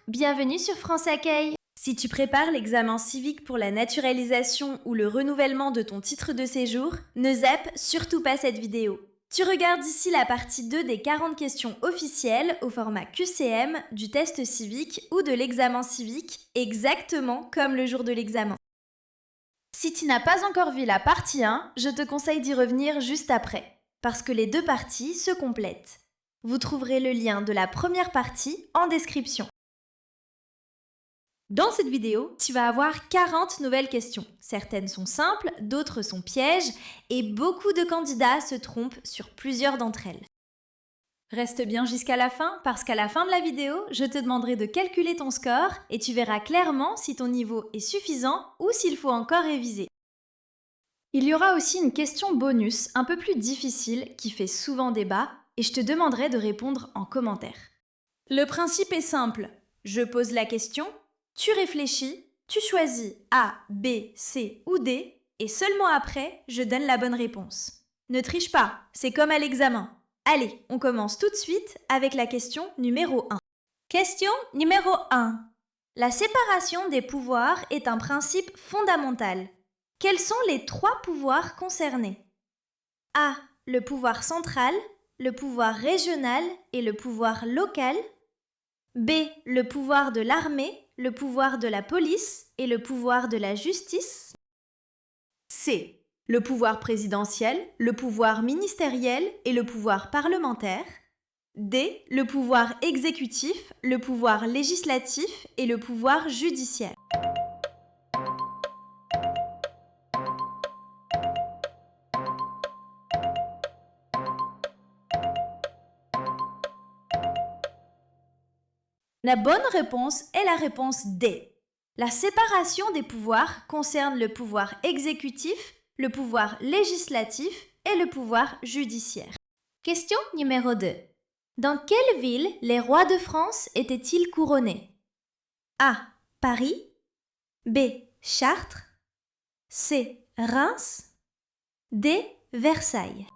Bienvenue sur France Accueil. Si tu prépares l'examen civique pour la naturalisation ou le renouvellement de ton titre de séjour, ne zappe surtout pas cette vidéo. Tu regardes ici la partie 2 des 40 questions officielles au format QCM du test civique ou de l'examen civique, exactement comme le jour de l'examen. Si tu n'as pas encore vu la partie 1, je te conseille d'y revenir juste après, parce que les deux parties se complètent. Vous trouverez le lien de la première partie en description. Dans cette vidéo, tu vas avoir 40 nouvelles questions. Certaines sont simples, d'autres sont pièges, et beaucoup de candidats se trompent sur plusieurs d'entre elles. Reste bien jusqu'à la fin, parce qu'à la fin de la vidéo, je te demanderai de calculer ton score et tu verras clairement si ton niveau est suffisant ou s'il faut encore réviser. Il y aura aussi une question bonus un peu plus difficile qui fait souvent débat et je te demanderai de répondre en commentaire. Le principe est simple. Je pose la question, tu réfléchis, tu choisis A, B, C ou D et seulement après, je donne la bonne réponse. Ne triche pas, c'est comme à l'examen. Allez, on commence tout de suite avec la question numéro 1. Question numéro 1. La séparation des pouvoirs est un principe fondamental. Quels sont les 3 pouvoirs concernés? A. Le pouvoir central, le pouvoir régional et le pouvoir local. B. Le pouvoir de l'armée, le pouvoir de la police et le pouvoir de la justice. C. Le pouvoir présidentiel, le pouvoir ministériel et le pouvoir parlementaire. D. Le pouvoir exécutif, le pouvoir législatif et le pouvoir judiciaire. La bonne réponse est la réponse D. La séparation des pouvoirs concerne le pouvoir exécutif, le pouvoir législatif et le pouvoir judiciaire. Question numéro 2. Dans quelle ville les rois de France étaient-ils couronnés? A. Paris. B. Chartres. C. Reims. D. Versailles.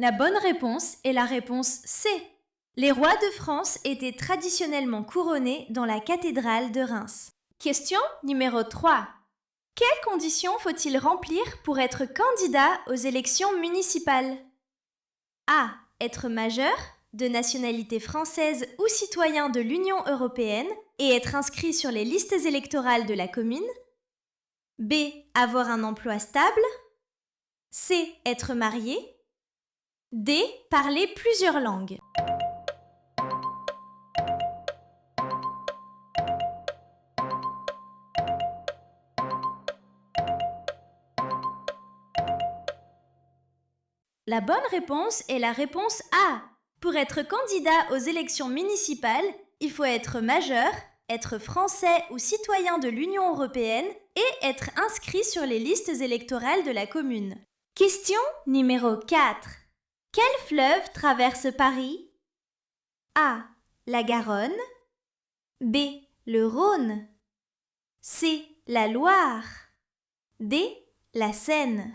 La bonne réponse est la réponse C. Les rois de France étaient traditionnellement couronnés dans la cathédrale de Reims. Question numéro 3. Quelles conditions faut-il remplir pour être candidat aux élections municipales? A. Être majeur, de nationalité française ou citoyen de l'Union européenne et être inscrit sur les listes électorales de la commune. B. Avoir un emploi stable. C. Être marié. D. Parler plusieurs langues. La bonne réponse est la réponse A. Pour être candidat aux élections municipales, il faut être majeur, être français ou citoyen de l'Union européenne et être inscrit sur les listes électorales de la commune. Question numéro 4. Quel fleuve traverse Paris? A. La Garonne. B. Le Rhône. C. La Loire. D. La Seine.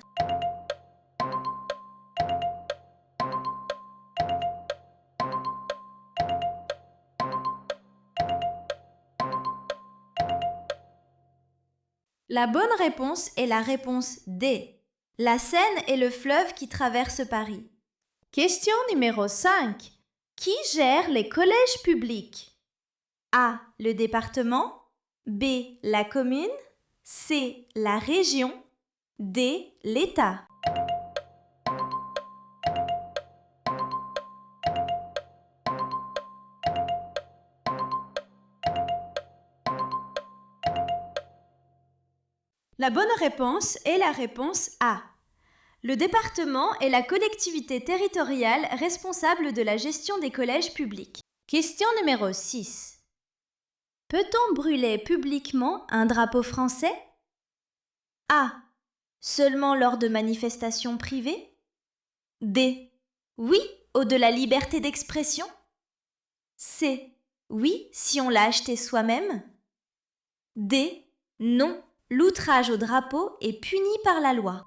La bonne réponse est la réponse D. La Seine est le fleuve qui traverse Paris. Question numéro 5. Qui gère les collèges publics? A. Le département. B. La commune. C. La région. D. L'État. La bonne réponse est la réponse A. Le département est la collectivité territoriale responsable de la gestion des collèges publics. Question numéro 6. Peut-on brûler publiquement un drapeau français? A. Seulement lors de manifestations privées. D. Oui, au de la liberté d'expression. C. Oui, si on l'a acheté soi-même. D. Non, L'outrage au drapeau est puni par la loi.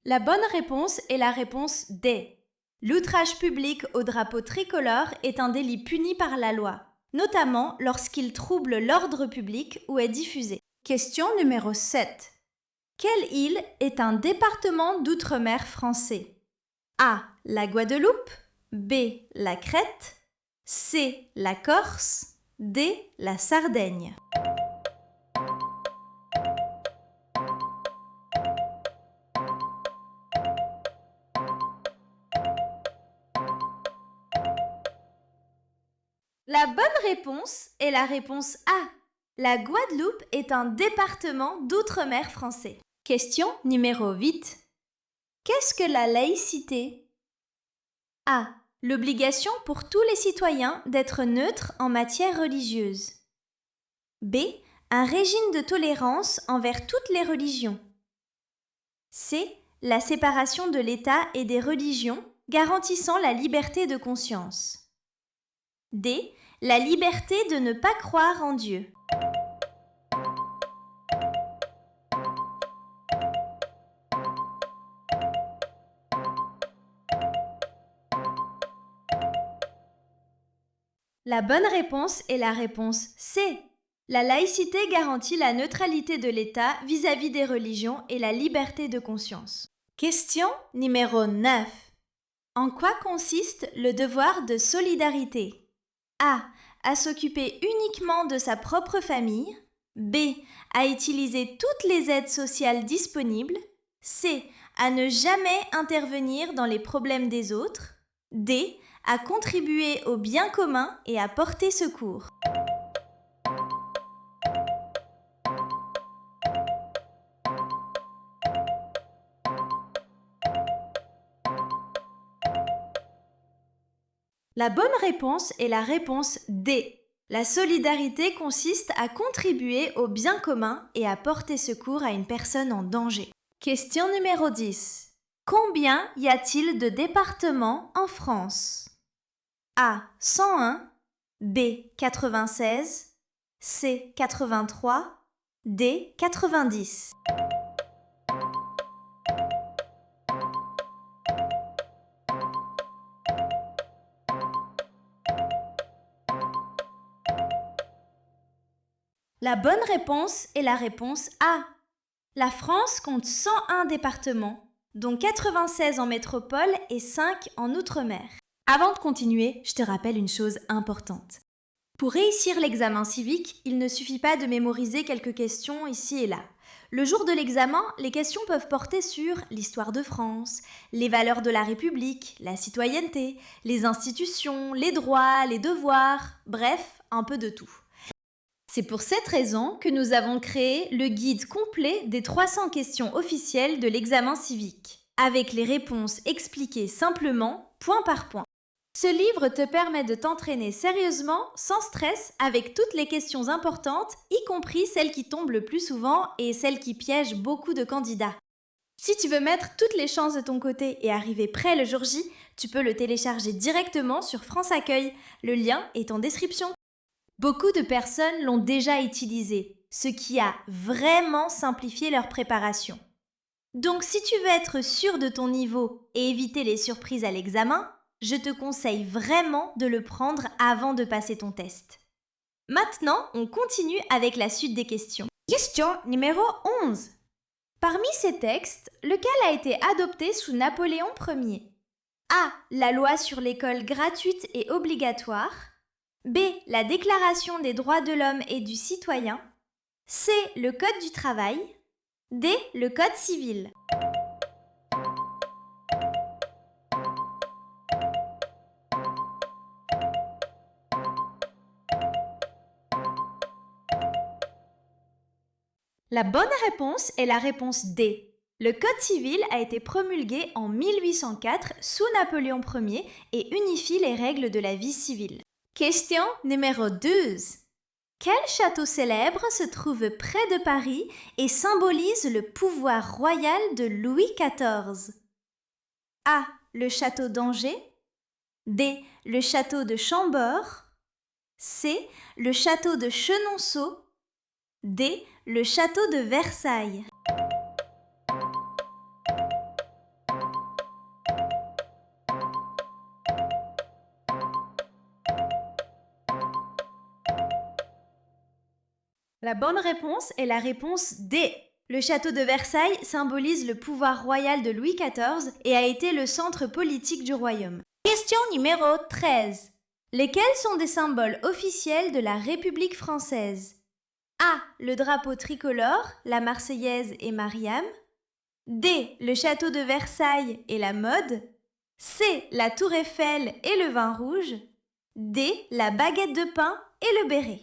La bonne réponse est la réponse D. L'outrage public au drapeau tricolore est un délit puni par la loi, notamment lorsqu'il trouble l'ordre public ou est diffusé. Question numéro 7. Quelle île est un département d'outre-mer français? A. La Guadeloupe. B. La Crète. C. La Corse. D. La Sardaigne. La bonne réponse est la réponse A. La Guadeloupe est un département d'outre-mer français. Question numéro 8. Qu'est-ce que la laïcité? A. L'obligation pour tous les citoyens d'être neutres en matière religieuse. B. Un régime de tolérance envers toutes les religions. C. La séparation de l'État et des religions garantissant la liberté de conscience. D. La liberté de ne pas croire en Dieu. La bonne réponse est la réponse C. La laïcité garantit la neutralité de l'État vis-à-vis des religions et la liberté de conscience. Question numéro 9. En quoi consiste le devoir de solidarité? A. À s'occuper uniquement de sa propre famille. B. À utiliser toutes les aides sociales disponibles. C. À ne jamais intervenir dans les problèmes des autres. D. À contribuer au bien commun et à porter secours. La bonne réponse est la réponse D. La solidarité consiste à contribuer au bien commun et à porter secours à une personne en danger. Question numéro 10. Combien y a-t-il de départements en France? A. 101. B. 96. C. 83. D. 90. La bonne réponse est la réponse A. La France compte 101 départements, dont 96 en métropole et 5 en outre-mer. Avant de continuer, je te rappelle une chose importante. Pour réussir l'examen civique, il ne suffit pas de mémoriser quelques questions ici et là. Le jour de l'examen, les questions peuvent porter sur l'histoire de France, les valeurs de la République, la citoyenneté, les institutions, les droits, les devoirs, bref, un peu de tout. C'est pour cette raison que nous avons créé le guide complet des 300 questions officielles de l'examen civique, avec les réponses expliquées simplement, point par point. Ce livre te permet de t'entraîner sérieusement, sans stress, avec toutes les questions importantes, y compris celles qui tombent le plus souvent et celles qui piègent beaucoup de candidats. Si tu veux mettre toutes les chances de ton côté et arriver prêt le jour J, tu peux le télécharger directement sur France Accueil. Le lien est en description. Beaucoup de personnes l'ont déjà utilisé, ce qui a vraiment simplifié leur préparation. Donc si tu veux être sûr de ton niveau et éviter les surprises à l'examen, je te conseille vraiment de le prendre avant de passer ton test. Maintenant, on continue avec la suite des questions. Question numéro 11. Parmi ces textes, lequel a été adopté sous Napoléon Ier? A. La loi sur l'école gratuite et obligatoire. B. La Déclaration des droits de l'homme et du citoyen. C. Le Code du travail. D. Le Code civil. La bonne réponse est la réponse D. Le Code civil a été promulgué en 1804 sous Napoléon Ier et unifie les règles de la vie civile. Question numéro 12. Quel château célèbre se trouve près de Paris et symbolise le pouvoir royal de Louis XIV? A. Le château d'Angers. B. Le château de Chambord. C. Le château de Chenonceau. D. Le château de Versailles. La bonne réponse est la réponse D. Le château de Versailles symbolise le pouvoir royal de Louis XIV et a été le centre politique du royaume. Question numéro 13. Lesquels sont des symboles officiels de la République française? A. Le drapeau tricolore, la Marseillaise et Mariam. D. Le château de Versailles et la mode. C. La tour Eiffel et le vin rouge. D. La baguette de pain et le béret.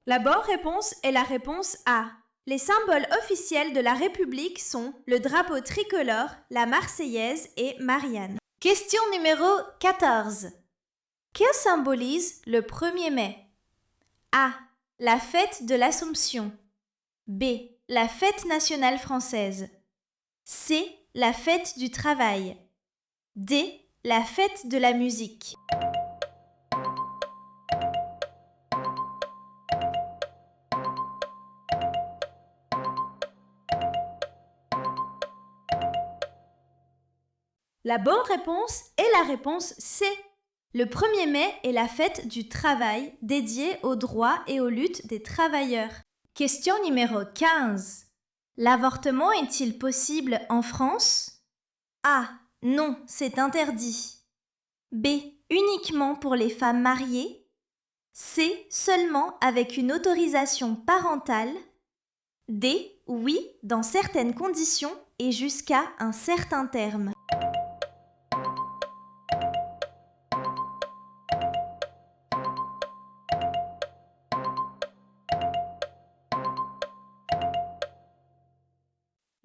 La bonne réponse est la réponse A. Les symboles officiels de la République sont le drapeau tricolore, la Marseillaise et Marianne. Question numéro 14. Que symbolise le 1er mai? A. La fête de l'Assomption. B. La fête nationale française. C. La fête du travail. D. La fête de la musique. La bonne réponse est la réponse C. Le 1er mai est la fête du travail dédiée aux droits et aux luttes des travailleurs. Question numéro 15. L'avortement est-il possible en France? A. Non, c'est interdit. B. Uniquement pour les femmes mariées. C. Seulement avec une autorisation parentale. D. Oui, dans certaines conditions et jusqu'à un certain terme.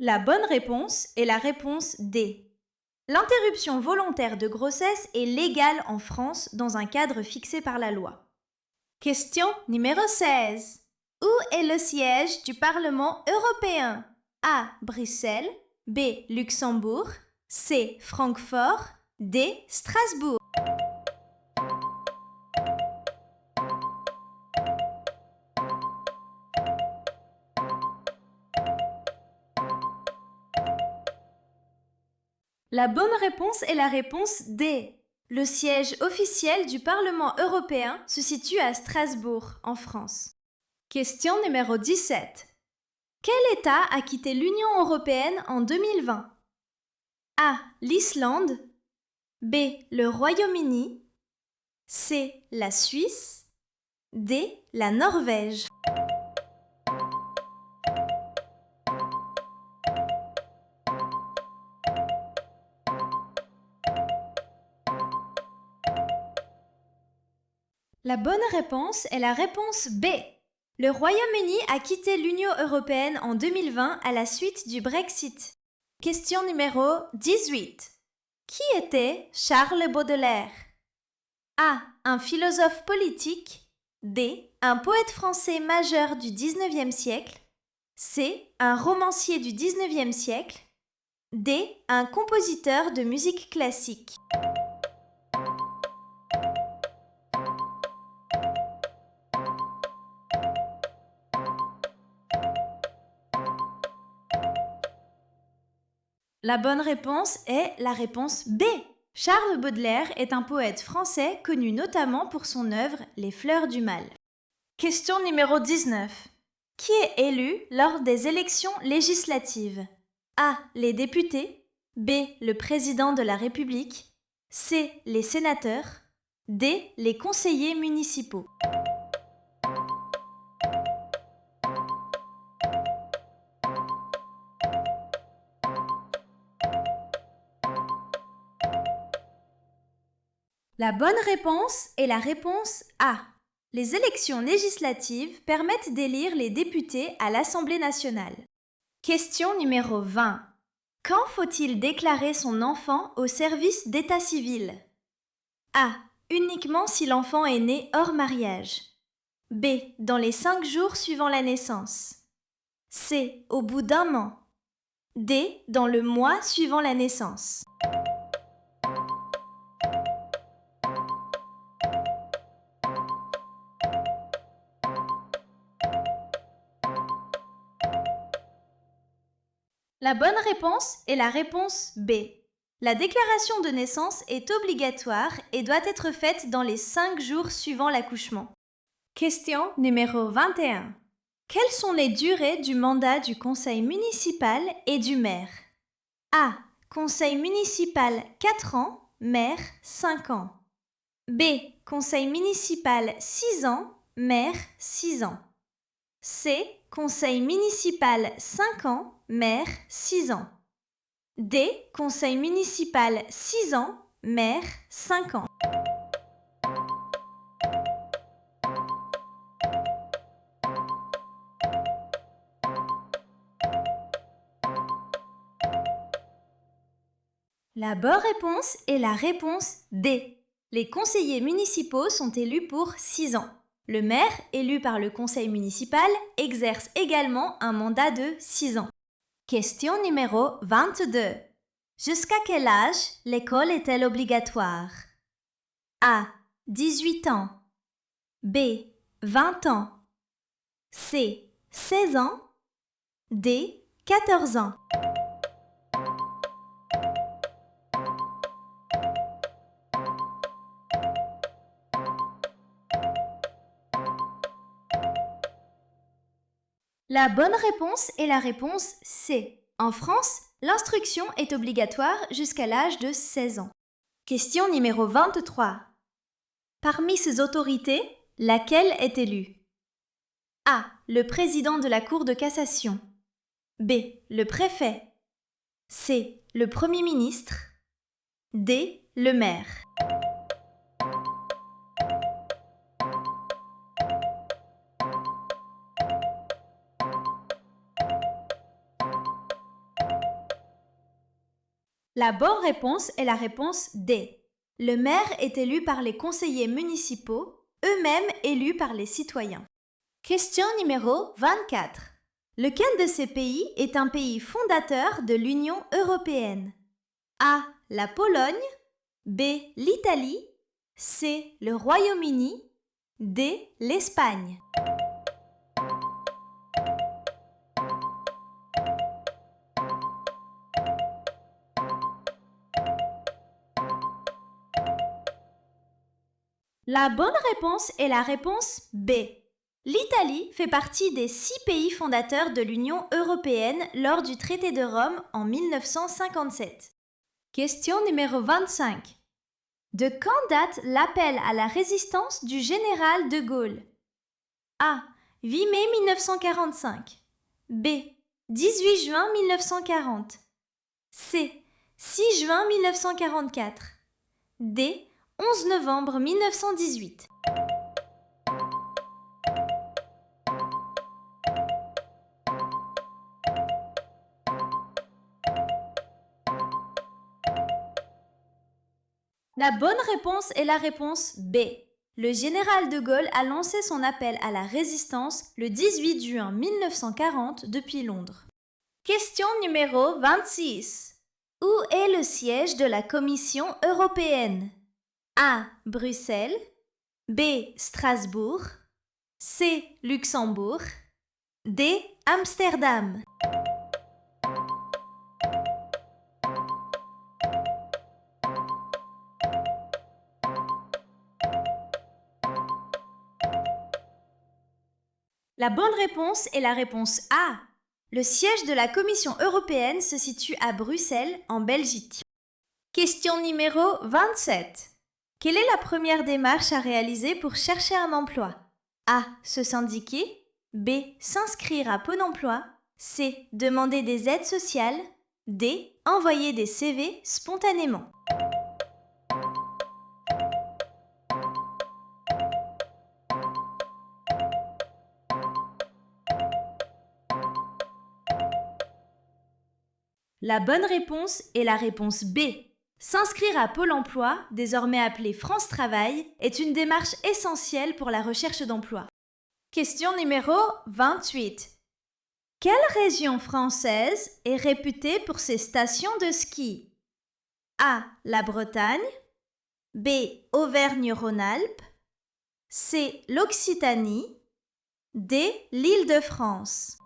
La bonne réponse est la réponse D. L'interruption volontaire de grossesse est légale en France dans un cadre fixé par la loi. Question numéro 16. Où est le siège du Parlement européen? A. Bruxelles. B. Luxembourg. C. Francfort. D. Strasbourg. La bonne réponse est la réponse D. Le siège officiel du Parlement européen se situe à Strasbourg, en France. Question numéro 17. Quel État a quitté l'Union européenne en 2020? A. L'Islande. B. Le Royaume-Uni. C. La Suisse. D. La Norvège. La bonne réponse est la réponse B. Le Royaume-Uni a quitté l'Union européenne en 2020 à la suite du Brexit. Question numéro 18. Qui était Charles Baudelaire? A. Un philosophe politique. B. Un poète français majeur du XIXe siècle. C. Un romancier du XIXe siècle. D. Un compositeur de musique classique. La bonne réponse est la réponse B. Charles Baudelaire est un poète français connu notamment pour son œuvre Les Fleurs du Mal. Question numéro 19. Qui est élu lors des élections législatives? A. Les députés. B. Le président de la République. C. Les sénateurs. D. Les conseillers municipaux. La bonne réponse est la réponse A. Les élections législatives permettent d'élire les députés à l'Assemblée nationale. Question numéro 20. Quand faut-il déclarer son enfant au service d'état civil? A. Uniquement si l'enfant est né hors mariage. B. Dans les 5 jours suivant la naissance. C. Au bout d'1 an. D. Dans le mois suivant la naissance. La bonne réponse est la réponse B. La déclaration de naissance est obligatoire et doit être faite dans les 5 jours suivant l'accouchement. Question numéro 21. Quelles sont les durées du mandat du conseil municipal et du maire? A. Conseil municipal 4 ans, maire 5 ans. B. Conseil municipal 6 ans, maire 6 ans. C. Conseil municipal 5 ans, maire 6 ans. D. Conseil municipal 6 ans, maire 5 ans. La bonne réponse est la réponse D. Les conseillers municipaux sont élus pour 6 ans. Le maire, élu par le conseil municipal, exerce également un mandat de 6 ans. Question numéro 22. Jusqu'à quel âge l'école est-elle obligatoire? A. 18 ans. B. 20 ans. C. 16 ans. D. 14 ans. La bonne réponse est la réponse C. En France, l'instruction est obligatoire jusqu'à l'âge de 16 ans. Question numéro 23. Parmi ces autorités, laquelle est élue? A. Le président de la Cour de cassation. B. Le préfet. C. Le Premier ministre. D. Le maire. La bonne réponse est la réponse D. Le maire est élu par les conseillers municipaux, eux-mêmes élus par les citoyens. Question numéro 24. Lequel de ces pays est un pays fondateur de l'Union européenne? A. La Pologne. B. L'Italie. C. Le Royaume-Uni. D. L'Espagne. La bonne réponse est la réponse B. L'Italie fait partie des 6 pays fondateurs de l'Union européenne lors du traité de Rome en 1957. Question numéro 25. De quand date l'appel à la résistance du général de Gaulle? A. 8 mai 1945. B. 18 juin 1940. C. 6 juin 1944. D. 11 novembre 1918. La bonne réponse est la réponse B. Le général de Gaulle a lancé son appel à la résistance le 18 juin 1940 depuis Londres. Question numéro 26. Où est le siège de la Commission européenne? A. Bruxelles. B. Strasbourg. C. Luxembourg. D. Amsterdam. La bonne réponse est la réponse A. Le siège de la Commission européenne se situe à Bruxelles, en Belgique. Question numéro 27. Quelle est la première démarche à réaliser pour chercher un emploi? A. Se syndiquer. B. S'inscrire à Pôle emploi. C. Demander des aides sociales. D. Envoyer des CV spontanément. La bonne réponse est la réponse B. S'inscrire à Pôle emploi, désormais appelé France Travail, est une démarche essentielle pour la recherche d'emploi. Question numéro 28. Quelle région française est réputée pour ses stations de ski? A. La Bretagne. B. Auvergne-Rhône-Alpes. C. L'Occitanie. D. L'Île-de-France.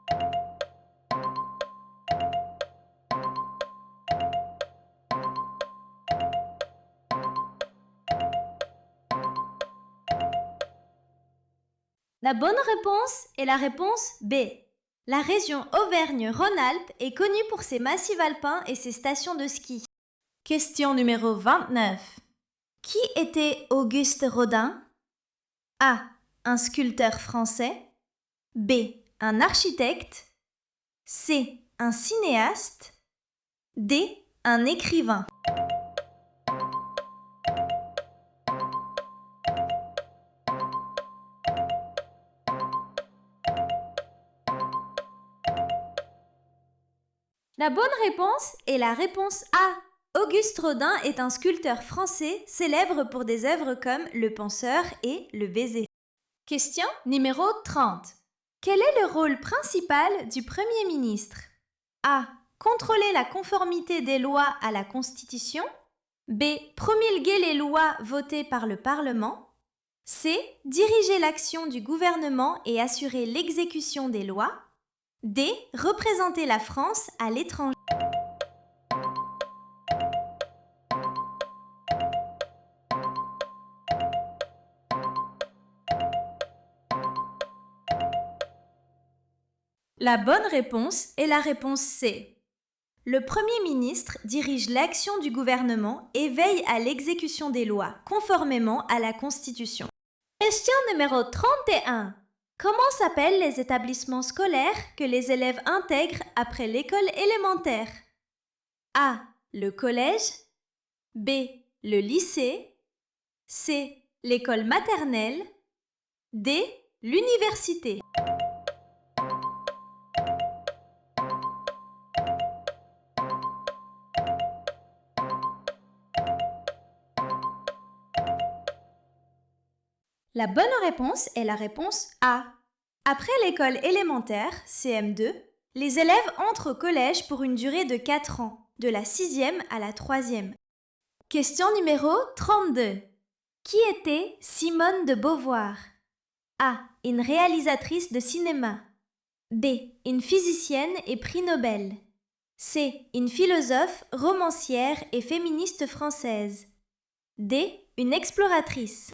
La bonne réponse est la réponse B. La région Auvergne-Rhône-Alpes est connue pour ses massifs alpins et ses stations de ski. Question numéro 29. Qui était Auguste Rodin? A. Un sculpteur français. B. Un architecte. C. Un cinéaste. D. Un écrivain. La bonne réponse est la réponse A. Auguste Rodin est un sculpteur français célèbre pour des œuvres comme Le Penseur et Le Baiser. Question numéro 30. Quel est le rôle principal du Premier ministre? A. Contrôler la conformité des lois à la Constitution. B. Promulguer les lois votées par le Parlement. C. Diriger l'action du gouvernement et assurer l'exécution des lois. D. Représenter la France à l'étranger. La bonne réponse est la réponse C. Le Premier ministre dirige l'action du gouvernement et veille à l'exécution des lois, conformément à la Constitution. Question numéro 31. Comment s'appellent les établissements scolaires que les élèves intègrent après l'école élémentaire? A. Le collège. B. Le lycée. C. L'école maternelle. D. L'université. La bonne réponse est la réponse A. Après l'école élémentaire, CM2, les élèves entrent au collège pour une durée de 4 ans, de la 6e à la 3e. Question numéro 32. Qui était Simone de Beauvoir? A. Une réalisatrice de cinéma. B. Une physicienne et prix Nobel. C. Une philosophe, romancière et féministe française. D. Une exploratrice.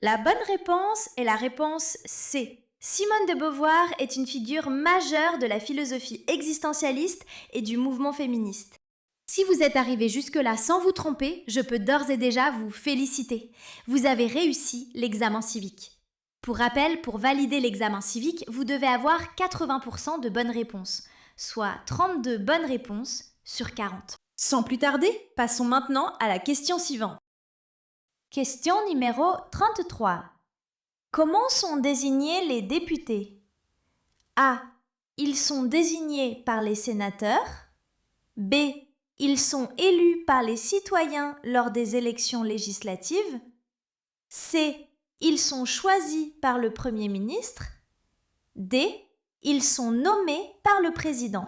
La bonne réponse est la réponse C. Simone de Beauvoir est une figure majeure de la philosophie existentialiste et du mouvement féministe. Si vous êtes arrivé jusque-là sans vous tromper, je peux d'ores et déjà vous féliciter. Vous avez réussi l'examen civique. Pour rappel, pour valider l'examen civique, vous devez avoir 80% de bonnes réponses, soit 32 bonnes réponses sur 40. Sans plus tarder, passons maintenant à la question suivante. Question numéro 33. Comment sont désignés les députés? A. Ils sont désignés par les sénateurs. B. Ils sont élus par les citoyens lors des élections législatives. C. Ils sont choisis par le Premier ministre. D. Ils sont nommés par le président.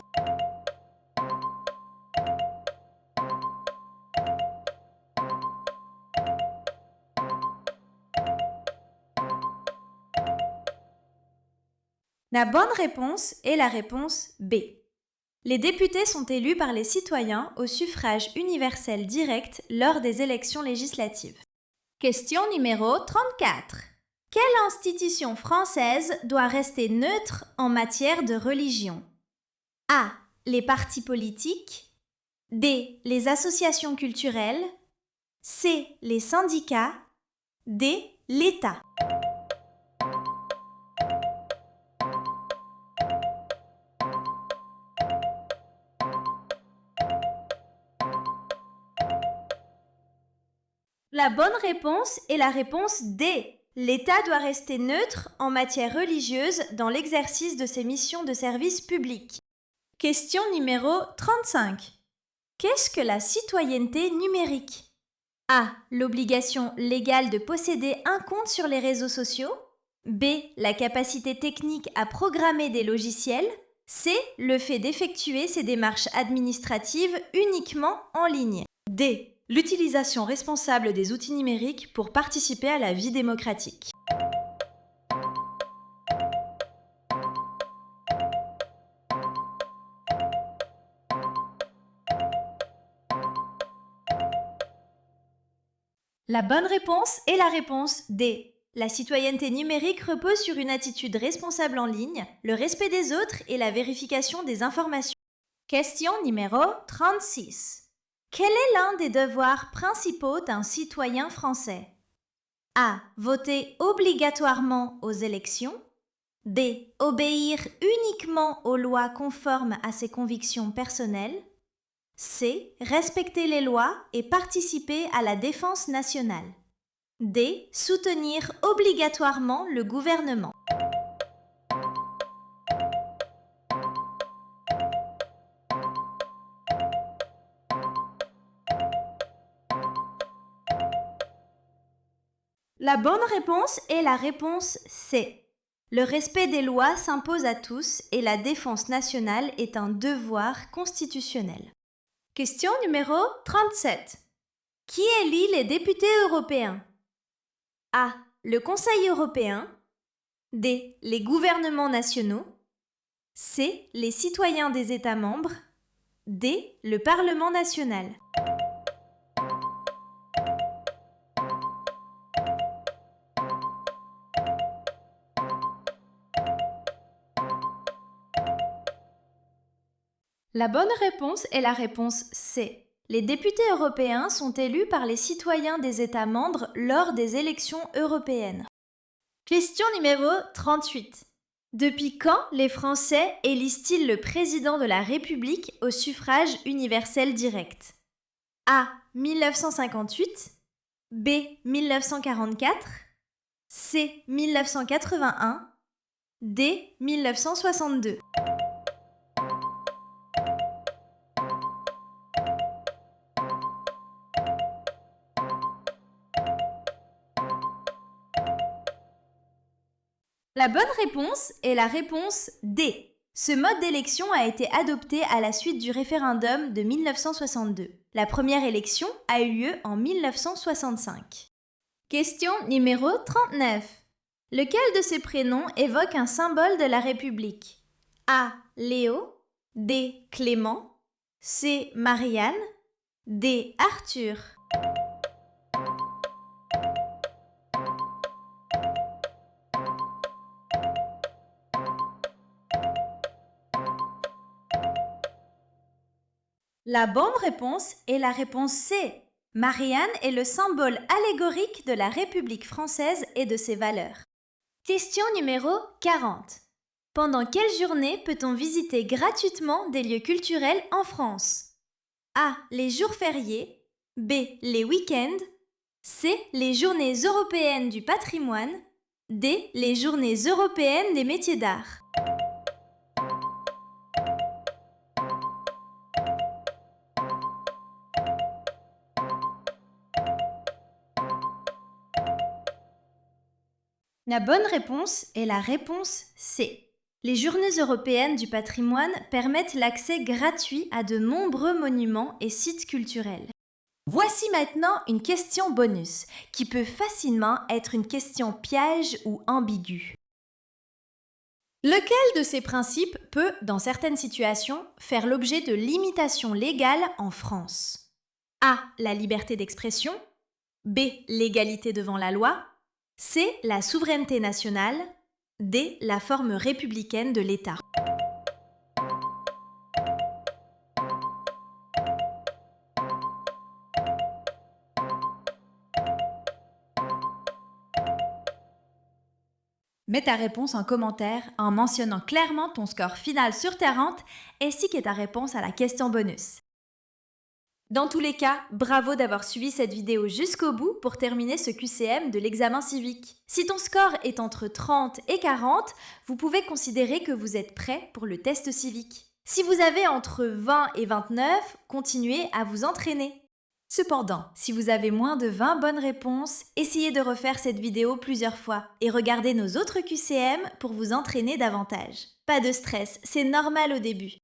La bonne réponse est la réponse B. Les députés sont élus par les citoyens au suffrage universel direct lors des élections législatives. Question numéro 34. Quelle institution française doit rester neutre en matière de religion? A. Les partis politiques. D. Les associations culturelles. C. Les syndicats. D. L'État. La bonne réponse est la réponse D. L'État doit rester neutre en matière religieuse dans l'exercice de ses missions de service public. Question numéro 35. Qu'est-ce que la citoyenneté numérique? A. L'obligation légale de posséder un compte sur les réseaux sociaux. B. La capacité technique à programmer des logiciels. C. Le fait d'effectuer ces démarches administratives uniquement en ligne. D. L'utilisation responsable des outils numériques pour participer à la vie démocratique. La bonne réponse est la réponse D. La citoyenneté numérique repose sur une attitude responsable en ligne, le respect des autres et la vérification des informations. Question numéro 36. Quel est l'un des devoirs principaux d'un citoyen français? A. Voter obligatoirement aux élections. B. Obéir uniquement aux lois conformes à ses convictions personnelles. C. Respecter les lois et participer à la défense nationale. D. Soutenir obligatoirement le gouvernement. La bonne réponse est la réponse C. Le respect des lois s'impose à tous et la défense nationale est un devoir constitutionnel. Question numéro 37. Qui élit les députés européens? A. Le Conseil européen. D. Les gouvernements nationaux. C. Les citoyens des États membres. D. Le Parlement national. La bonne réponse est la réponse C. Les députés européens sont élus par les citoyens des États membres lors des élections européennes. Question numéro 38. Depuis quand les Français élisent-ils le président de la République au suffrage universel direct? A. 1958. B. 1944. C. 1981. D. 1962. La bonne réponse est la réponse D. Ce mode d'élection a été adopté à la suite du référendum de 1962. La première élection a eu lieu en 1965. Question numéro 39. Lequel de ces prénoms évoque un symbole de la République? A. Léo. D. Clément. C. Marianne. D. Arthur. La bonne réponse est la réponse C. Marianne est le symbole allégorique de la République française et de ses valeurs. Question numéro 40. Pendant quelle journée peut-on visiter gratuitement des lieux culturels en France? A. Les jours fériés. B. Les week-ends. C. Les journées européennes du patrimoine. D. Les journées européennes des métiers d'art. La bonne réponse est la réponse C. Les journées européennes du patrimoine permettent l'accès gratuit à de nombreux monuments et sites culturels. Voici maintenant une question bonus, qui peut facilement être une question piège ou ambiguë. Lequel de ces principes peut, dans certaines situations, faire l'objet de limitations légales en France? A. La liberté d'expression. B. L'égalité devant la loi. C. La souveraineté nationale. D. La forme républicaine de l'État. Mets ta réponse en commentaire en mentionnant clairement ton score final sur 40 ainsi que ta réponse à la question bonus. Dans tous les cas, bravo d'avoir suivi cette vidéo jusqu'au bout pour terminer ce QCM de l'examen civique. Si ton score est entre 30 et 40, vous pouvez considérer que vous êtes prêt pour le test civique. Si vous avez entre 20 et 29, continuez à vous entraîner. Cependant, si vous avez moins de 20 bonnes réponses, essayez de refaire cette vidéo plusieurs fois et regardez nos autres QCM pour vous entraîner davantage. Pas de stress, c'est normal au début.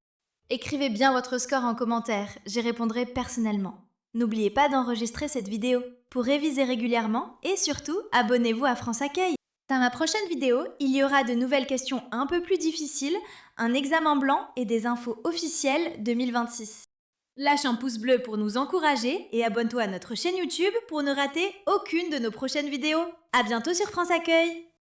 Écrivez bien votre score en commentaire, j'y répondrai personnellement. N'oubliez pas d'enregistrer cette vidéo pour réviser régulièrement et surtout, abonnez-vous à France Accueil. Dans ma prochaine vidéo, il y aura de nouvelles questions un peu plus difficiles, un examen blanc et des infos officielles 2026. Lâche un pouce bleu pour nous encourager et abonne-toi à notre chaîne YouTube pour ne rater aucune de nos prochaines vidéos. À bientôt sur France Accueil!